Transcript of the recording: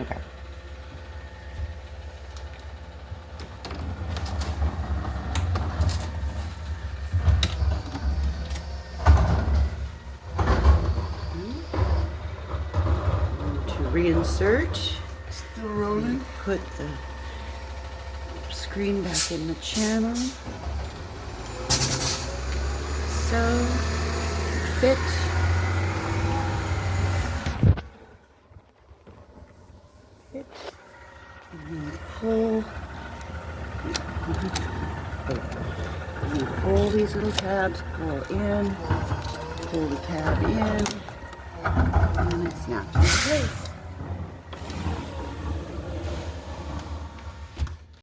Okay. To reinsert, Still rolling. put the screen back in the channel. So, fit. Fit. And pull. You pull these little tabs, pull in, pull the tab in, and it snaps into place.